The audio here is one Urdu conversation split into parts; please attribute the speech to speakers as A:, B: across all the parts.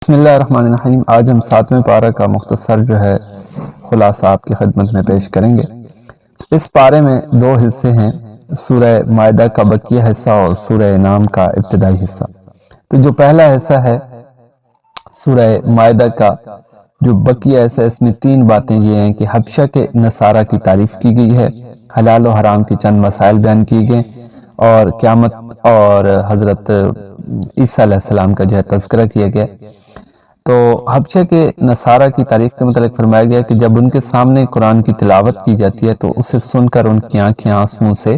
A: بسم اللہ الرحمن الرحیم۔ آج ہم 7ویں پارہ کا مختصر خلاصہ آپ کی خدمت میں پیش کریں گے۔ اس پارے میں دو حصے ہیں، سورہ مائدہ کا بقیہ حصہ اور سورہ انعام کا ابتدائی حصہ۔ تو جو پہلا حصہ ہے سورہ مائدہ کا جو بقیہ حصہ، اس میں 3 باتیں یہ ہیں کہ حبشہ کے نصارہ کی تعریف کی گئی ہے، حلال و حرام کے چند مسائل بیان کیے گئے اور قیامت اور حضرت عیسیٰ علیہ السلام کا تذکرہ کیا گیا۔ تو حبشہ کے نصارہ کی تعریف کے متعلق فرمایا گیا کہ جب ان کے سامنے قرآن کی تلاوت کی جاتی ہے تو اسے سن کر ان کی آنکھیں آنسوؤں سے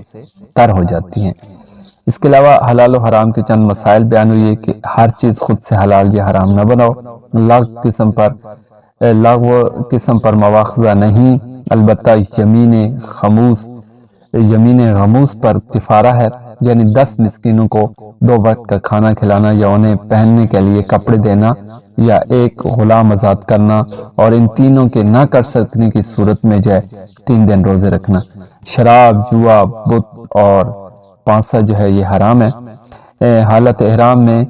A: تر ہو جاتی ہیں۔ اس کے علاوہ حلال و حرام کے چند مسائل بیان ہوئی کہ ہر چیز خود سے حلال یا حرام نہ بناؤ، لغو قسم پر مواخذہ نہیں، البتہ یمین غموس پر کفارہ ہے، یعنی 10 مسکینوں کو 2 وقت کا کھانا کھلانا یا انہیں پہننے کے لیے کپڑے دینا یا ایک غلام آزاد کرنا، اور ان تینوں کے نہ کر سکنے کی صورت میں 3 دن روزے رکھنا۔ شراب، جوا، بت اور پانسا یہ حرام ہے۔ حالت احرام میں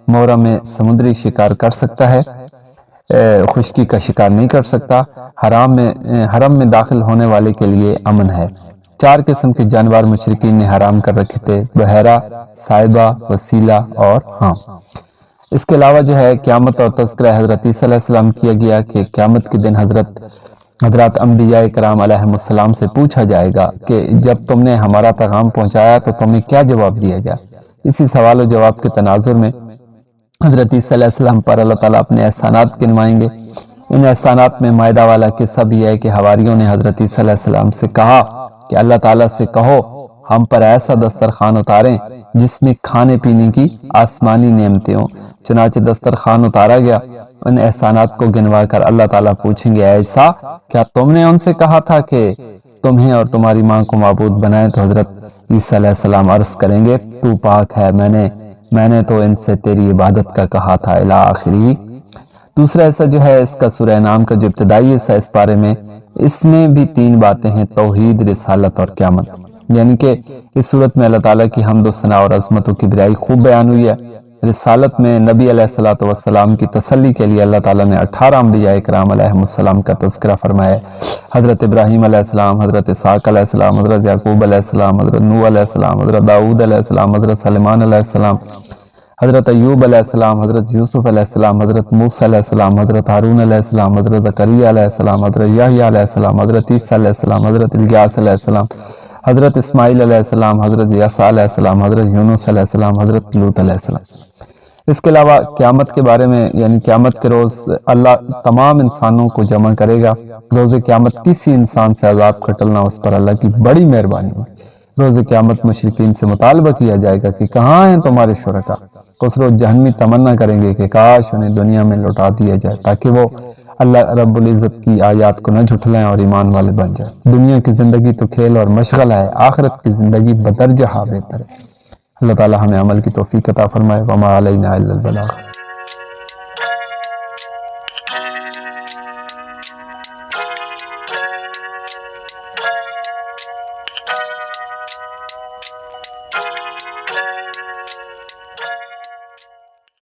A: محرم میں سمندری شکار کر سکتا ہے، خشکی کا شکار نہیں کر سکتا۔ حرم میں داخل ہونے والے کے لیے امن ہے۔ 4 قسم کے جانور مشرکین نے حرام کر رکھے تھے، بحیرہ، سائبہ، وسیلہ اور ہاں۔ اس کے علاوہ قیامت اور تذکرہ حضرت عیسیٰ علیہ السلام کیا گیا کہ قیامت کے دن حضرات انبیاء کرام علیہ السلام سے پوچھا جائے گا کہ جب تم نے ہمارا پیغام پہنچایا تو تمہیں کیا جواب دیا گیا۔ اسی سوال و جواب کے تناظر میں حضرت عیسیٰ علیہ السلام پر اللہ تعالیٰ اپنے احسانات گنوائیں گے۔ ان احسانات میں مائدہ والا قصہ بھی ہے کہ حواریوں نے حضرت عیسیٰ علیہ السلام سے کہا کہ اللہ تعالیٰ سے کہو ہم پر ایسا دسترخوان اتاریں جس میں کھانے پینے کی آسمانی نعمتیں ہوں۔ چنانچہ دسترخوان اتارا گیا۔ ان احسانات کو گنوا کر اللہ تعالیٰ پوچھیں گے، اے عیسیٰ کیا تم نے ان سے کہا تھا کہ تمہیں اور تمہاری ماں کو معبود بنائیں؟ تو حضرت عیسیٰ علیہ السلام عرض کریں گے، تو پاک ہے، میں نے تو ان سے تیری عبادت کا کہا تھا، الی آخری۔ دوسرا حصہ اس کا سورہ انعام کا جو ابتدائی حصہ اس بارے میں، اس میں بھی 3 باتیں ہیں، توحید، رسالت اور قیامت۔ یعنی کہ اس صورت میں اللہ تعالیٰ کی حمد و ثنا اور عظمت و کبریائی خوب بیان ہوئی ہے۔ رسالت میں نبی علیہ السلام کی تسلی کے لیے اللہ تعالیٰ نے 18 انبیاء کرام علیہ السلام کا تذکرہ فرمایا ہے۔ حضرت ابراہیم علیہ السلام، حضرت اسحاق علیہ السلام، حضرت یعقوب علیہ السلام، حضرت نوح علیہ السلام، حضرت داؤد علیہ السلام، حضرت سلیمان علیہ السلام، حضرت ایوب علیہ السلام، حضرت یوسف علیہ السلام، حضرت موسیٰ علیہ السلام، حضرت ہارون علیہ السلام، حضرت زکریا علیہ السلام، حضرت یحییٰ علیہ السلام، حضرت عیسیٰ علیہ السلام، حضرت الیاس علیہ السلام، حضرت اسماعیل علیہ السلام، حضرت یسع علیہ السلام، حضرت یونس علیہ السلام، حضرت لوط علیہ السلام۔ اس کے علاوہ قیامت کے بارے میں، یعنی قیامت کے روز اللہ تمام انسانوں کو جمع کرے گا۔ روز قیامت کسی انسان سے عذاب کا ٹلنا اس پر اللہ کی بڑی مہربانی ہے۔ روز قیامت مشرکین سے مطالبہ کیا جائے گا کہ کہاں ہیں تمہارے شرکاء؟ اس روز جہنمی تمنا کریں گے کہ کاش انہیں دنیا میں لوٹا دیا جائے تاکہ وہ اللہ رب العزت کی آیات کو نہ جھٹلائیں اور ایمان والے بن جائیں۔ دنیا کی زندگی تو کھیل اور مشغلہ ہے، آخرت کی زندگی بدرجہ بہتر ہے۔ اللہ تعالیٰ ہمیں عمل کی توفیق عطا فرمائے۔ وما علینا الا البلاغ۔